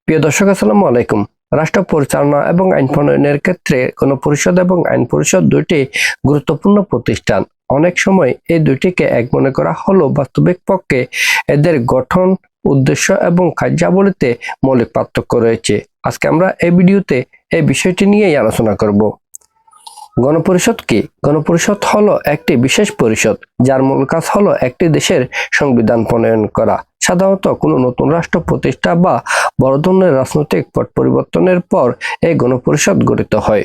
প্রিয় দর্শক, আসসালামু আলাইকুম। রাষ্ট্র পরিচালনা এবং আইন প্রণয়নের ক্ষেত্রে গণপরিষদ এবং আইন পরিষদ দুইটি গুরুত্বপূর্ণ প্রতিষ্ঠান। অনেক সময় এই দুইটিকে এক মনে করা হলেও বাস্তবিক পক্ষে এদের গঠন, উদ্দেশ্য এবং কার্যাবলীতে মৌলিক পার্থক্য রয়েছে। আজকে আমরা এই ভিডিওতে এই বিষয়টি নিয়েই আলোচনা করব। গণপরিষদ কি? গণপরিষদ হলো একটি বিশেষ পরিষদ যার মূল কাজ হলো একটি দেশের সংবিধান প্রণয়ন করা। সাধারণত কোনো নতুন রাষ্ট্র প্রতিষ্ঠা বা বড় ধরনের রাজনৈতিক পট পরিবর্তনের পর এই গণপরিষদ গঠিত হয়।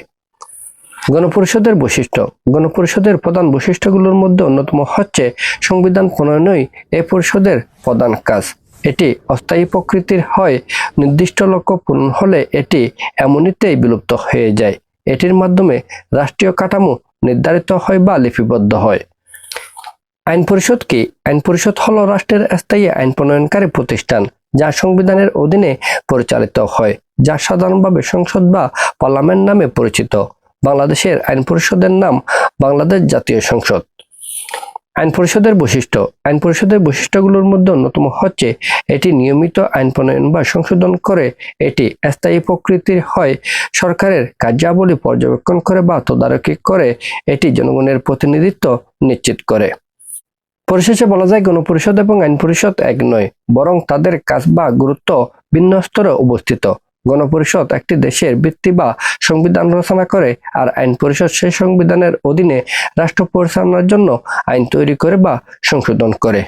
গণপরিষদের বৈশিষ্ট্য। গণপরিষদের প্রধান বৈশিষ্ট্যগুলোর মধ্যে অন্যতম হচ্ছে সংবিধান প্রণয়নই এই পরিষদের প্রধান কাজ। এটি অস্থায়ী প্রকৃতির হয়, নির্দিষ্ট লক্ষ্য পূরণ হলে এটি এমনিতেই বিলুপ্ত হয়ে যায়। এটির মাধ্যমে রাষ্ট্রীয় কাঠামো নির্ধারিত হয় বা লিপিবদ্ধ হয়। আইন পরিষদ কি? আইন পরিষদ হলো রাষ্ট্রের স্থায়ী আইন প্রণয়নকারী প্রতিষ্ঠান যা সংবিধানের অধীনে পরিচালিত হয়, যা সাধারণভাবে সংসদ বা পার্লামেন্ট নামে পরিচিত। বাংলাদেশের আইন পরিষদের নাম বাংলাদেশ জাতীয় সংসদ। আইন পরিষদের বৈশিষ্ট্য। আইন পরিষদের বৈশিষ্ট্যগুলোর মধ্যে অন্যতম হচ্ছে এটি নিয়মিত আইন প্রণয়ন বা সংশোধন করে, এটি স্থায়ী প্রকৃতির হয়, সরকারের কার্যাবলী পর্যবেক্ষণ করে বা তদারকি করে, এটি জনগণের প্রতিনিধিত্ব নিশ্চিত করে। পরিশেষে বলা যায়, গণপরিষদ এবং আইন পরিষদ এক নয়, বরং তাদের কাজ বা গুরুত্ব ভিন্ন স্তরে অবস্থিত। গণপরিষদ একটি দেশের ভিত্তি বা সংবিধান রচনা করে, আর আইন পরিষদ সেই সংবিধানের অধীনে রাষ্ট্র পরিচালনার জন্য আইন তৈরি করে বা সংশোধন করে।